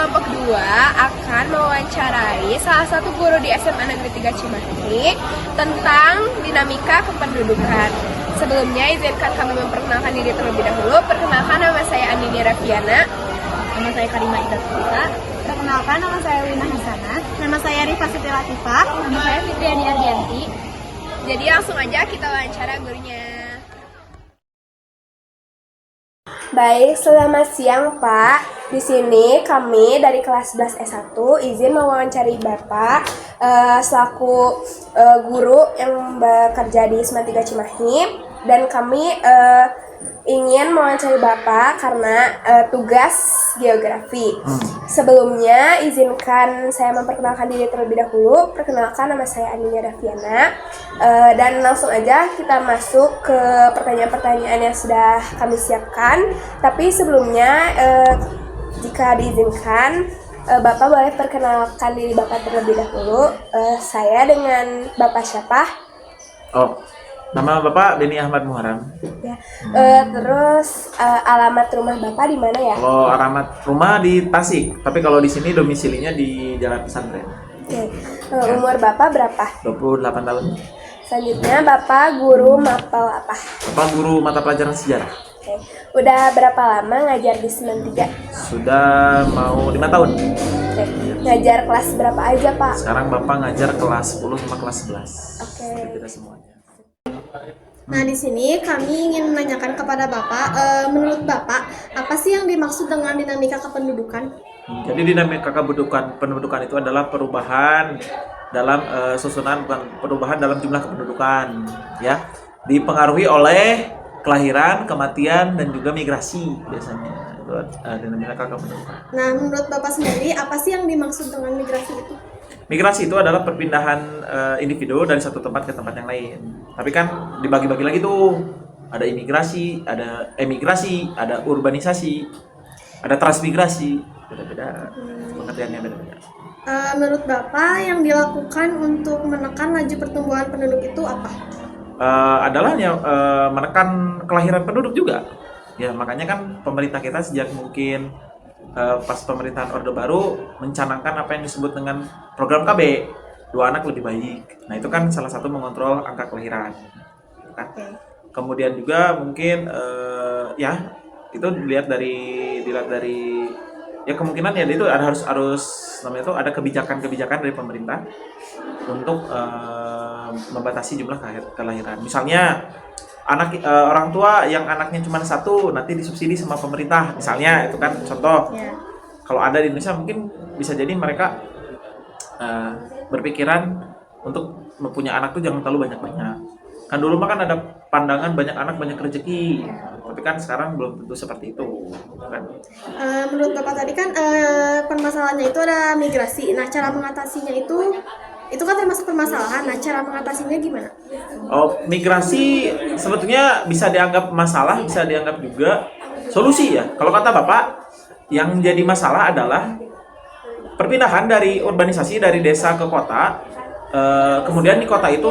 kelompok 2 akan mewawancarai salah satu guru di SMA Negeri 3 Cimahi tentang dinamika kependudukan. Sebelumnya, izinkan kami memperkenalkan diri terlebih dahulu. Perkenalkan, nama saya Andini Rafiana. Nama saya Karima Ida Putra. Perkenalkan, nama saya Wina Hasanah. Nama saya Rifa Siti Latifah. Nama saya Fitriani Ardianti. Jadi langsung aja kita wawancara gurunya. Baik, selamat siang Pak. Di sini kami dari kelas 11 S1 izin mewawancari Bapak selaku guru yang bekerja di SMA 3 Cimahi, dan kami ingin mewawancari Bapak karena tugas geografi. Sebelumnya izinkan saya memperkenalkan diri terlebih dahulu. Perkenalkan, nama saya Andini Rafiana. Dan langsung aja kita masuk ke pertanyaan-pertanyaan yang sudah kami siapkan. Tapi sebelumnya jika diizinkan, Bapak boleh perkenalkan diri Bapak terlebih dahulu. Saya dengan Bapak siapa? Oh, nama Bapak Beni Ahmad Muharam. Ya. Terus alamat rumah Bapak di mana ya? Kalau alamat rumah di Tasik, tapi kalau di sini domisilinya di Jalan Pesantren. Oke. Umur Bapak berapa? 28 tahun. Selanjutnya Bapak guru mapel apa? Bapak guru mata pelajaran sejarah. Oke. Udah berapa lama ngajar di 93? Sudah mau 5 tahun. Oke. Ngajar kelas berapa aja, Pak? Sekarang Bapak ngajar kelas 10 sama kelas 11. Oke. Kita semuanya. Nah, di sini kami ingin menanyakan kepada Bapak, menurut Bapak, apa sih yang dimaksud dengan dinamika kependudukan? Jadi dinamika pendudukan itu adalah perubahan dalam susunan, bukan perubahan dalam jumlah kependudukan, ya. Dipengaruhi oleh kelahiran, kematian, dan juga migrasi biasanya. Itu dinamika kependudukan. Nah, menurut Bapak sendiri, apa sih yang dimaksud dengan migrasi itu? Migrasi itu adalah perpindahan individu dari satu tempat ke tempat yang lain. Tapi kan dibagi-bagi lagi tuh. Ada imigrasi, ada emigrasi, ada urbanisasi, ada transmigrasi. Beda-beda. Pengertiannya beda-beda. Menurut Bapak, yang dilakukan untuk menekan laju pertumbuhan penduduk itu apa? Adalah menekan kelahiran penduduk juga. Ya, makanya kan pemerintah kita sejak mungkin pas pemerintahan Orde Baru mencanangkan apa yang disebut dengan program KB, 2 anak lebih baik. Nah, itu kan salah satu mengontrol angka kelahiran. Kan? Kemudian juga mungkin ya itu dilihat dari ya kemungkinan ya itu harus namanya itu ada kebijakan dari pemerintah untuk membatasi jumlah kelahiran. Misalnya orang tua yang anaknya cuma 1 nanti disubsidi sama pemerintah, misalnya itu kan contoh. Kalau ada di Indonesia mungkin bisa jadi mereka berpikiran untuk mempunyai anak tuh jangan terlalu banyak-banyak. Kan dulu mah kan ada pandangan banyak anak banyak rezeki, tapi kan sekarang belum tentu seperti itu, kan? Menurut Bapak tadi kan permasalahannya itu ada migrasi. Nah, cara mengatasinya itu kan termasuk permasalahan. Nah, cara mengatasinya gimana? Oh, migrasi sebetulnya bisa dianggap masalah, bisa dianggap juga solusi ya. Kalau kata Bapak, yang jadi masalah adalah perpindahan dari urbanisasi dari desa ke kota. Kemudian di kota itu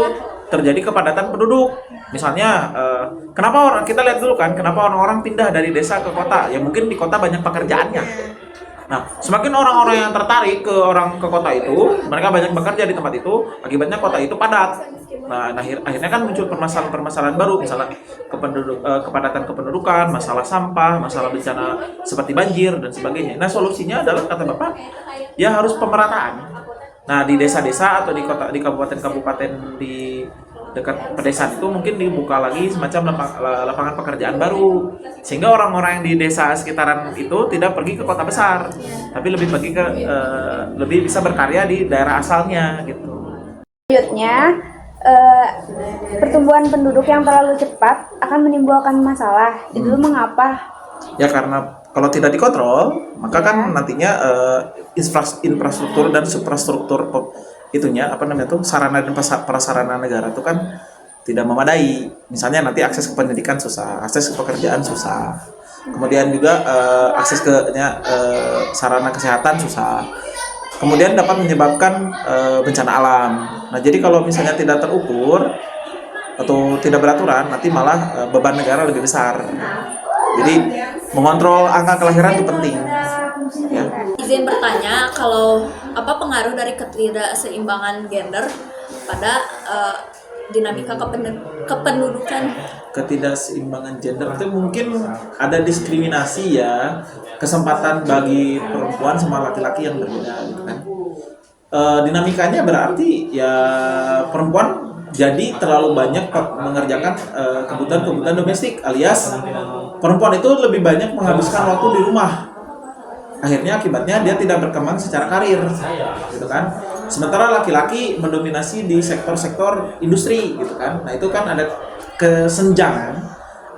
terjadi kepadatan penduduk. Misalnya, kenapa kita lihat dulu kan, kenapa orang-orang pindah dari desa ke kota? Ya mungkin di kota banyak pekerjaannya. Nah, semakin orang-orang yang tertarik ke kota itu, mereka banyak bekerja di tempat itu, akibatnya kota itu padat. Nah, akhirnya kan muncul permasalahan baru, misalnya kepadatan kependudukan, masalah sampah, masalah bencana seperti banjir dan sebagainya. Nah, solusinya adalah kata Bapak, ya harus pemerataan. Nah, di desa-desa atau di kabupaten-kabupaten di dekat pedesaan itu mungkin dibuka lagi semacam lapangan pekerjaan baru, sehingga orang-orang yang di desa sekitaran itu tidak pergi ke kota besar, tapi lebih lebih bisa berkarya di daerah asalnya gitu. Selanjutnya, pertumbuhan penduduk yang terlalu cepat akan menimbulkan masalah. Itu mengapa? Ya karena kalau tidak dikontrol, maka kan nantinya infrastruktur dan suprastruktur sarana dan prasarana negara itu kan tidak memadai. Misalnya nanti akses ke pendidikan susah, akses ke pekerjaan susah, kemudian juga akses ke sarana kesehatan susah, kemudian dapat menyebabkan bencana alam. Nah, jadi kalau misalnya tidak terukur atau tidak beraturan, nanti malah beban negara lebih besar. Jadi mengontrol angka kelahiran itu penting. Ya. izin bertanya kalau apa pengaruh dari ketidakseimbangan gender pada dinamika kependudukan? Ketidakseimbangan gender itu mungkin ada diskriminasi ya, kesempatan bagi perempuan sama laki-laki yang berbeda gitu kan. Dinamikanya berarti ya perempuan jadi terlalu banyak mengerjakan kebutuhan-kebutuhan domestik, alias perempuan itu lebih banyak menghabiskan waktu di rumah. Akhirnya akibatnya dia tidak berkembang secara karir gitu kan. Sementara laki-laki mendominasi di sektor-sektor industri gitu kan. Nah, itu kan ada kesenjangan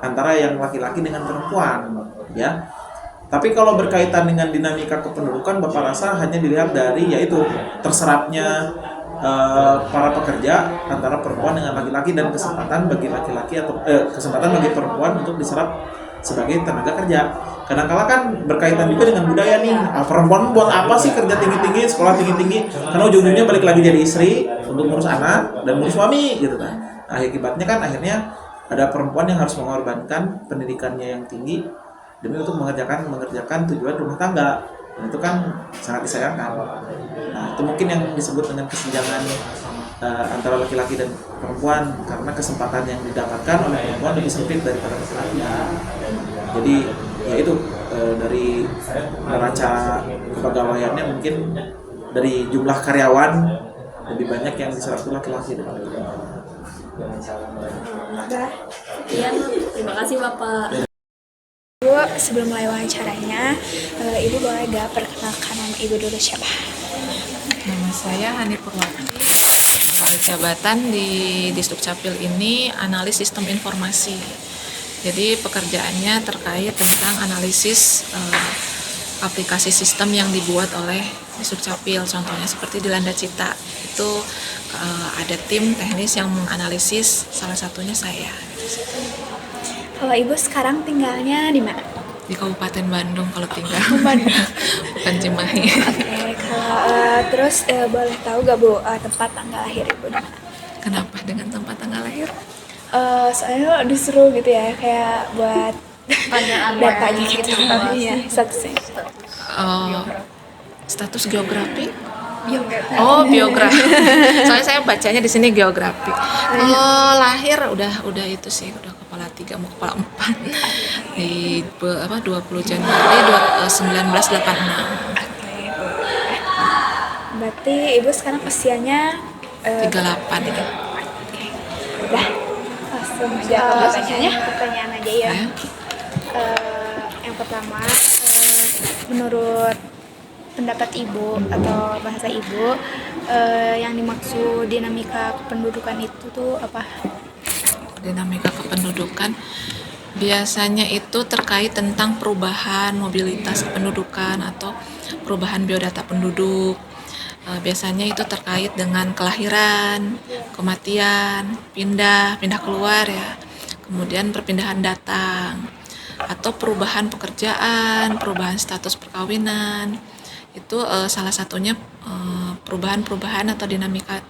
antara yang laki-laki dengan perempuan ya. Tapi kalau berkaitan dengan dinamika kependudukan, Bapak rasa hanya dilihat dari yaitu terserapnya para pekerja antara perempuan dengan laki-laki dan kesempatan bagi laki-laki atau kesempatan bagi perempuan untuk diserap sebagai tenaga kerja. Kadang-kala kan berkaitan juga dengan budaya nih. Perempuan buat apa sih kerja tinggi-tinggi, sekolah tinggi-tinggi? Karena ujung-ujungnya balik lagi jadi istri untuk ngurus anak dan ngurus suami gitu kan. Nah, akibatnya kan akhirnya ada perempuan yang harus mengorbankan pendidikannya yang tinggi demi untuk mengerjakan tujuan rumah tangga. Dan itu kan sangat disayangkan. Nah, itu mungkin yang disebut dengan kesenjangan antara laki-laki dan perempuan, karena kesempatan yang didapatkan oleh perempuan lebih sempit daripada laki-laki. Jadi ya itu dari neraca kepegawaiannya mungkin dari jumlah karyawan lebih banyak yang diserap laki-laki daripada perempuan. Iya, terima kasih Bapak. Bu, sebelum mulai wawancaranya, Ibu boleh gak perkenalkan nama Ibu dulu siapa? Nama saya Hani Purwati, jabatan di Disdukcapil ini analis sistem informasi. Jadi pekerjaannya terkait tentang analisis aplikasi sistem yang dibuat oleh Disdukcapil. Contohnya seperti di Landa Cita, itu ada tim teknis yang menganalisis, salah satunya saya. Kalau Ibu sekarang tinggalnya di mana? Di Kabupaten Bandung kalau tinggal. Bandung. Bukan Cimahi. Oke, kalau terus boleh tahu gak Bu tempat tanggal lahir Ibu di mana? Kenapa dengan tempat tanggal lahir? Soalnya disuruh gitu ya, kayak buat datanya gitu. Iya, statusnya. Status geografi? Oh, biografi. Soalnya saya bacanya di sini geografi. Oh, lahir udah itu sih, udah kepala 3 mau kepala 4 di 20 Januari 1986. Berarti Ibu sekarang usianya 38. Oke. Udah, langsung aja ke pertanyaan aja ya. Yang pertama, menurut pendapat Ibu atau bahasa Ibu, yang dimaksud dinamika kependudukan itu tuh apa? Dinamika kependudukan biasanya itu terkait tentang perubahan mobilitas kependudukan atau perubahan biodata penduduk. Biasanya itu terkait dengan kelahiran, kematian, pindah keluar ya, kemudian perpindahan datang, atau perubahan pekerjaan, perubahan status perkawinan. Itu salah satunya perubahan-perubahan atau dinamika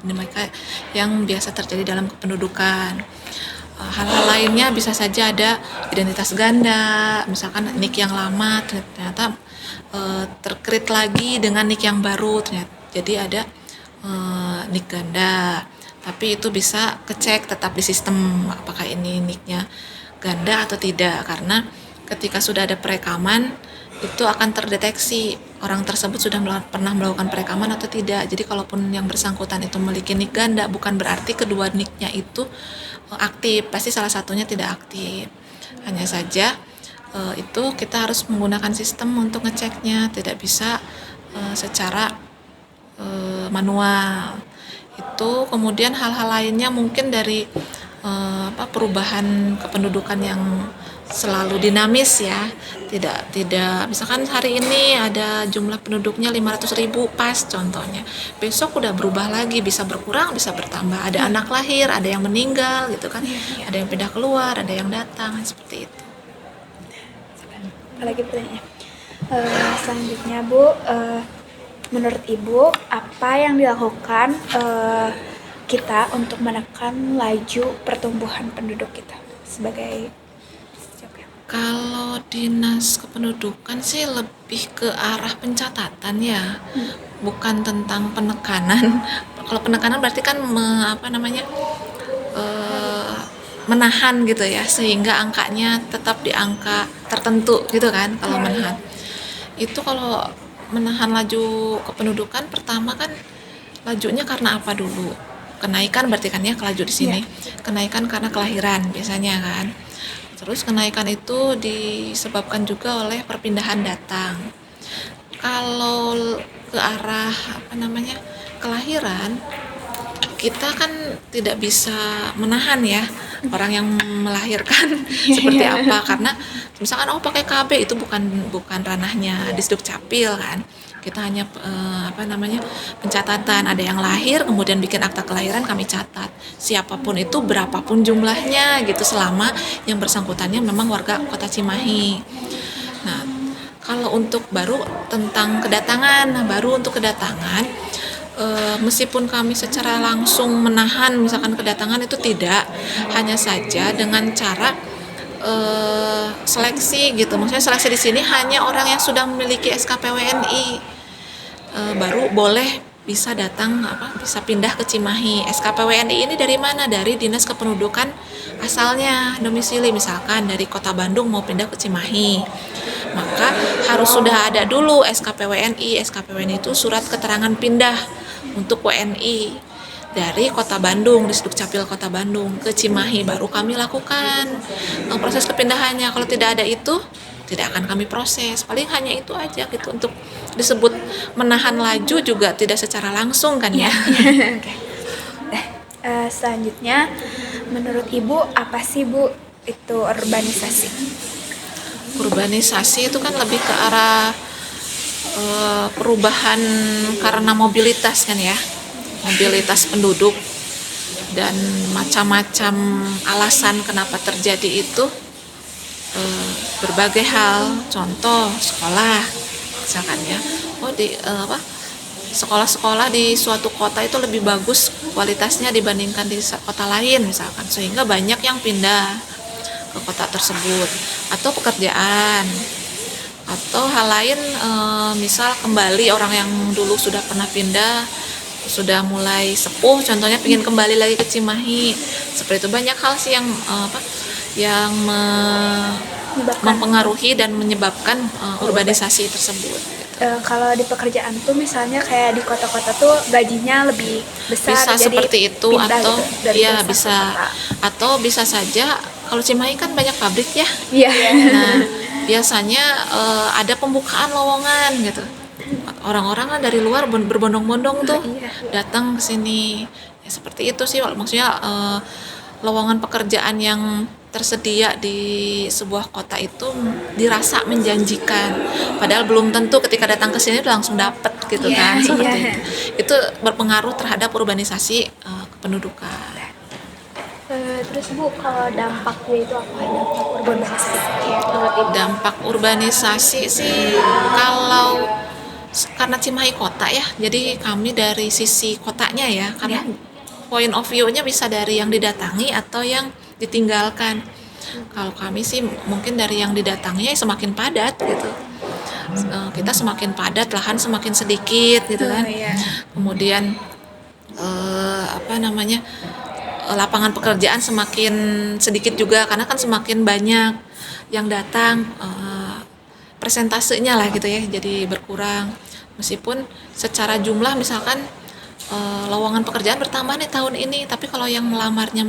yang biasa terjadi dalam kependudukan. Hal-hal lainnya bisa saja ada identitas ganda, misalkan nik yang lama ternyata terkait lagi dengan nik yang baru, ternyata jadi ada nik ganda, tapi itu bisa kecek tetap di sistem apakah ini niknya ganda atau tidak, karena ketika sudah ada perekaman itu akan terdeteksi orang tersebut sudah pernah melakukan perekaman atau tidak. Jadi kalaupun yang bersangkutan itu memiliki nik ganda, bukan berarti kedua niknya itu aktif, pasti salah satunya tidak aktif. Hanya saja itu kita harus menggunakan sistem untuk ngeceknya, tidak bisa secara manual. Itu kemudian hal-hal lainnya mungkin dari perubahan kependudukan yang selalu dinamis ya, tidak misalkan hari ini ada jumlah penduduknya 500.000 pas contohnya, besok udah berubah lagi, bisa berkurang bisa bertambah, ada anak lahir, ada yang meninggal gitu kan, ada yang pindah keluar, ada yang datang, seperti itu. Apalagi pertanyaan selanjutnya Bu, menurut Ibu apa yang dilakukan kita untuk menekan laju pertumbuhan penduduk kita sebagai Kalau Dinas kependudukan sih lebih ke arah pencatatan ya, bukan tentang penekanan. Kalau penekanan berarti kan menahan gitu ya, sehingga angkanya tetap di angka tertentu gitu kan. Kalau menahan itu, kalau menahan laju kependudukan, pertama kan lajunya karena apa dulu? Kenaikan berarti kan ya, laju di sini. Kenaikan karena kelahiran biasanya kan. Terus kenaikan itu disebabkan juga oleh perpindahan datang. Kalau ke arah kelahiran, kita kan tidak bisa menahan ya orang yang melahirkan seperti apa, karena misalkan pakai KB itu bukan ranahnya Disduk Capil kan. Kita hanya pencatatan, ada yang lahir kemudian bikin akta kelahiran, kami catat siapapun itu, berapapun jumlahnya gitu, selama yang bersangkutannya memang warga Kota Cimahi. Nah, kalau untuk baru tentang kedatangan, meskipun kami secara langsung menahan misalkan kedatangan itu tidak, hanya saja dengan cara seleksi gitu. Maksudnya seleksi di sini hanya orang yang sudah memiliki SKPWNI baru boleh bisa bisa pindah ke Cimahi. SKPWNI ini dari mana? Dari Dinas Kependudukan asalnya, domisili misalkan dari Kota Bandung mau pindah ke Cimahi, maka harus sudah ada dulu SKPWNI. SKPWNI itu surat keterangan pindah untuk WNI dari Kota Bandung, Disduk Capil Kota Bandung ke Cimahi, baru kami lakukan proses kepindahannya. Kalau tidak ada itu, tidak akan kami proses. Paling hanya itu aja gitu. Untuk disebut menahan laju juga tidak secara langsung kan ya. Selanjutnya, menurut Ibu apa sih Bu itu urbanisasi? Urbanisasi itu kan lebih ke arah perubahan karena mobilitas kan ya, mobilitas penduduk, dan macam-macam alasan kenapa terjadi itu berbagai hal. Contoh sekolah misalkan ya, sekolah-sekolah di suatu kota itu lebih bagus kualitasnya dibandingkan di kota lain misalkan, sehingga banyak yang pindah ke kota tersebut. Atau pekerjaan, atau hal lain, misal kembali orang yang dulu sudah pernah pindah, sudah mulai sepuh contohnya, ingin kembali lagi ke Cimahi. Seperti itu, banyak hal sih yang mempengaruhi dan menyebabkan urbanisasi tersebut gitu. Kalau di pekerjaan tuh misalnya kayak di kota-kota tuh gajinya lebih besar, Bisa jadi seperti itu, pindah atau gitu dari ya desa ke bisa, kota. atau bisa saja kalau Cimahi kan banyak pabrik ya. Iya. Nah, biasanya ada pembukaan lowongan gitu. Orang-orang kan dari luar berbondong-bondong tuh datang ke sini. Ya, seperti itu sih maksudnya, lowongan pekerjaan yang tersedia di sebuah kota itu dirasa menjanjikan, padahal belum tentu ketika datang ke sini langsung dapat gitu kan. Seperti itu berpengaruh terhadap urbanisasi kependudukan. Terus Bu, kalau dampaknya itu apa, dampak urbanisasi menurut Ibu? Dampak urbanisasi sih, kalau karena Cimahi kota ya, jadi kami dari sisi kotanya ya, karena point of view-nya bisa dari yang didatangi atau yang ditinggalkan. Kalau kami sih mungkin dari yang didatangi semakin padat gitu. Kita semakin padat, lahan semakin sedikit gitu kan. Kemudian lapangan pekerjaan semakin sedikit juga, karena kan semakin banyak yang datang, persentasenya lah gitu ya, jadi berkurang. Meskipun secara jumlah misalkan lowongan pekerjaan bertambah nih tahun ini, tapi kalau yang melamarnya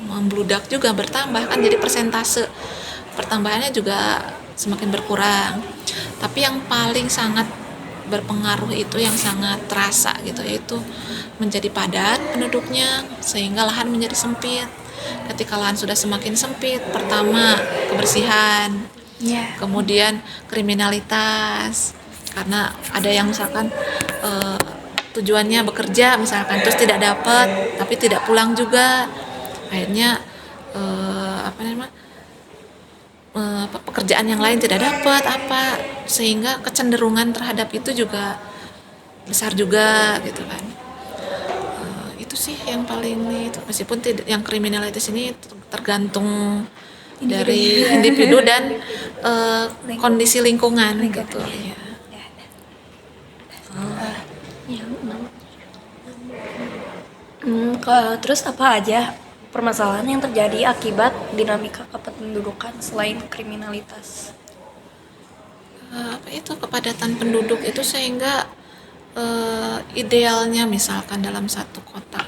membludak juga bertambah kan, jadi persentase pertambahannya juga semakin berkurang. Tapi yang paling sangat berpengaruh itu, yang sangat terasa gitu, yaitu menjadi padat penduduknya sehingga lahan menjadi sempit. Ketika lahan sudah semakin sempit, pertama kebersihan, kemudian kriminalitas, karena ada yang misalkan tujuannya bekerja misalkan terus tidak dapat, tapi tidak pulang juga, akhirnya pekerjaan yang lain tidak dapat sehingga kecenderungan terhadap itu juga besar juga gitu kan. Itu sih yang paling itu, meskipun yang kriminalitas ini tergantung dari individu dan kondisi lingkungan gitu ya. Terus apa aja permasalahan yang terjadi akibat dinamika kependudukan selain kriminalitas? Apa itu kepadatan penduduk itu sehingga idealnya misalkan dalam satu kota,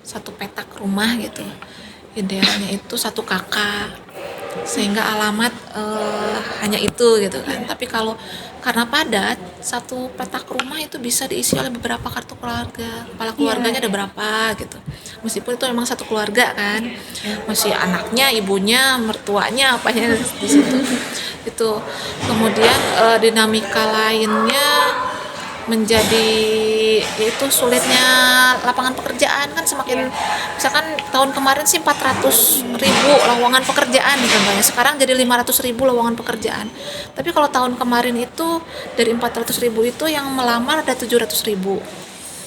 satu petak rumah gitu, idealnya itu satu kakak, sehingga alamat hanya itu gitu kan. Tapi kalau karena padat, satu petak rumah itu bisa diisi oleh beberapa kartu keluarga, kepala keluarganya ada berapa gitu, meskipun itu memang satu keluarga kan, masih anaknya, ibunya, mertuanya, apanya di situ. Itu kemudian dinamika lainnya menjadi yaitu sulitnya lapangan pekerjaan kan, semakin misalkan tahun kemarin sih 400.000 lowongan pekerjaan contohnya, sekarang jadi 500.000 lowongan pekerjaan. Tapi kalau tahun kemarin itu dari 400.000 itu yang melamar ada 700.000.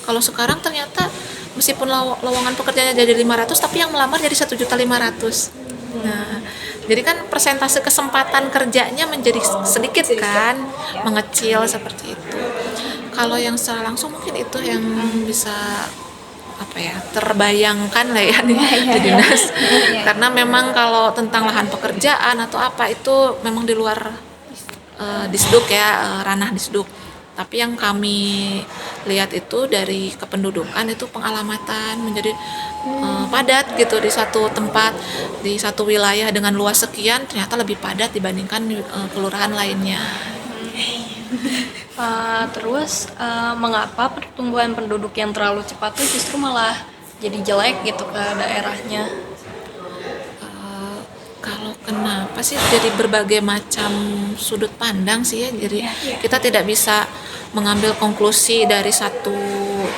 Kalau sekarang ternyata meskipun lowongan pekerjaannya jadi 500 tapi yang melamar jadi 1.500.000. Nah, jadi kan persentase kesempatan kerjanya menjadi sedikit kan, mengecil seperti itu. Kalau yang secara langsung mungkin itu yang bisa apa ya, terbayangkan lah ya nih di dinas. Karena memang kalau tentang lahan pekerjaan atau apa itu memang di luar Disduk ya, ranah Disduk. Tapi yang kami lihat itu dari kependudukan itu pengalamatan menjadi padat gitu di satu tempat, di satu wilayah dengan luas sekian ternyata lebih padat dibandingkan kelurahan lainnya. Terus mengapa pertumbuhan penduduk yang terlalu cepat tuh justru malah jadi jelek gitu ke daerahnya? Kalau kenapa sih, jadi berbagai macam sudut pandang sih ya, jadi kita tidak bisa mengambil konklusi dari satu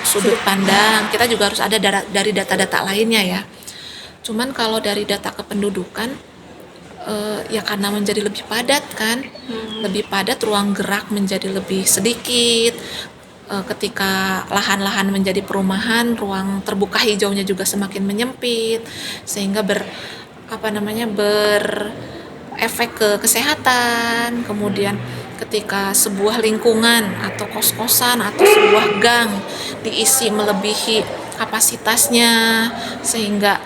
sudut pandang, kita juga harus ada dari data-data lainnya ya. Cuman kalau dari data kependudukan ya karena menjadi lebih padat kan, lebih padat, ruang gerak menjadi lebih sedikit, ketika lahan-lahan menjadi perumahan, ruang terbuka hijaunya juga semakin menyempit, sehingga berefek ke kesehatan. Kemudian ketika sebuah lingkungan atau kos-kosan atau sebuah gang diisi melebihi kapasitasnya, sehingga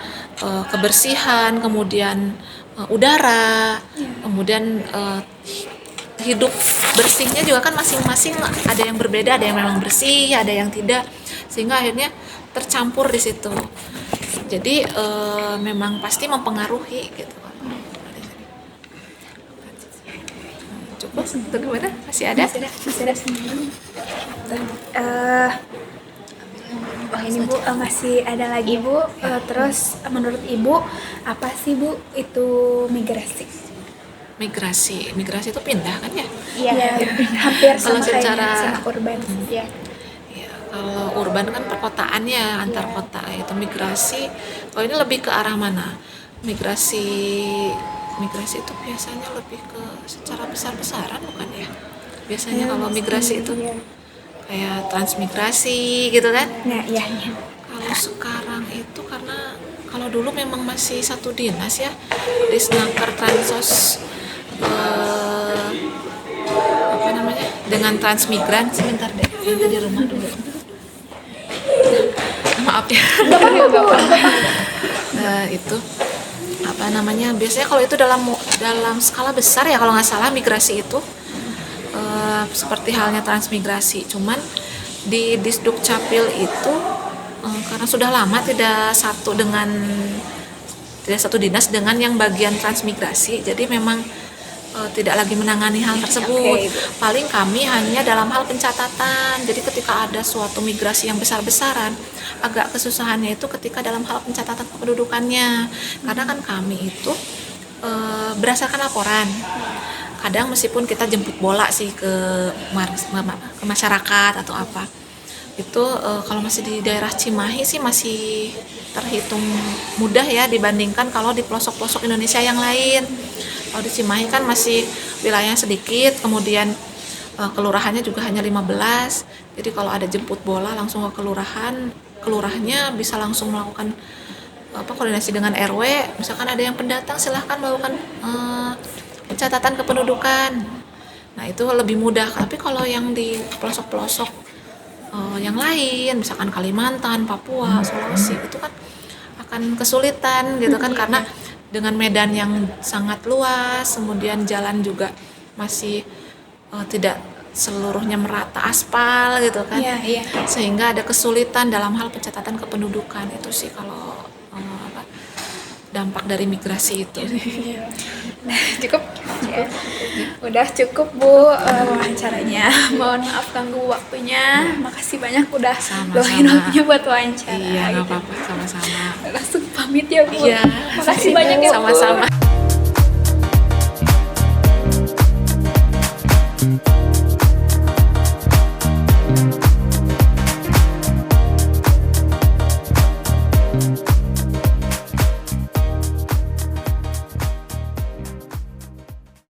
kebersihan, kemudian udara, kemudian hidup bersihnya juga kan masing-masing ada yang berbeda, ada yang memang bersih, ada yang tidak, sehingga akhirnya tercampur di situ. Jadi memang pasti mempengaruhi gitu. Cukup untuk gimana? Masih ada? Ini Bu, masih ada lagi Bu. Terus menurut Ibu apa sih Bu itu migrasi? Migrasi itu pindah kan ya? Iya, hampir Kalau sama kayak secara sama urban. Iya. Ya, kalau urban kan perkotaan ya, antar kota itu migrasi. Kalau ini lebih ke arah mana? Migrasi itu biasanya lebih ke secara besar-besaran bukan ya? Biasanya kalau migrasi itu kayak transmigrasi gitu kan? Iya. Kalau sekarang itu karena kalau dulu memang masih satu dinas ya, Disnaker Transos dengan transmigran. Sebentar deh, ada di rumah dulu. Maaf ya. Itu biasanya kalau itu dalam skala besar ya, kalau nggak salah migrasi itu seperti halnya transmigrasi. Cuman di Disduk Capil itu karena sudah lama tidak satu dinas dengan yang bagian transmigrasi, jadi memang tidak lagi menangani hal tersebut. Paling kami hanya dalam hal pencatatan. Jadi ketika ada suatu migrasi yang besar-besaran, agak kesusahannya itu ketika dalam hal pencatatan kependudukannya. Karena kan kami itu berdasarkan laporan. Kadang meskipun kita jemput bola sih ke masyarakat atau apa, itu kalau masih di daerah Cimahi sih masih terhitung mudah ya dibandingkan kalau di pelosok-pelosok Indonesia yang lain. Kalau di Cimahi kan masih wilayahnya sedikit, kemudian kelurahannya juga hanya 15. Jadi kalau ada jemput bola langsung ke kelurahnya bisa langsung melakukan koordinasi dengan RW. Misalkan ada yang pendatang, silahkan melakukan pencatatan kependudukan. Nah, itu lebih mudah. Tapi kalau yang di pelosok-pelosok yang lain, misalkan Kalimantan, Papua, Sulawesi, itu kan akan kesulitan gitu kan, karena dengan medan yang sangat luas, kemudian jalan juga masih tidak seluruhnya merata aspal gitu kan. Iya, iya. Sehingga ada kesulitan dalam hal pencatatan kependudukan. Itu sih kalau dampak dari migrasi itu. Cukup? Ya. Udah cukup Bu wawancaranya. Mohon maaf ganggu waktunya. Makasih banyak udah Sama-sama. luangin waktunya buat wawancara. Iya, nggak apa-apa, sama-sama. Langsung pamit ya Bu. Iya. Makasih banyak ya Bu. Sama-sama.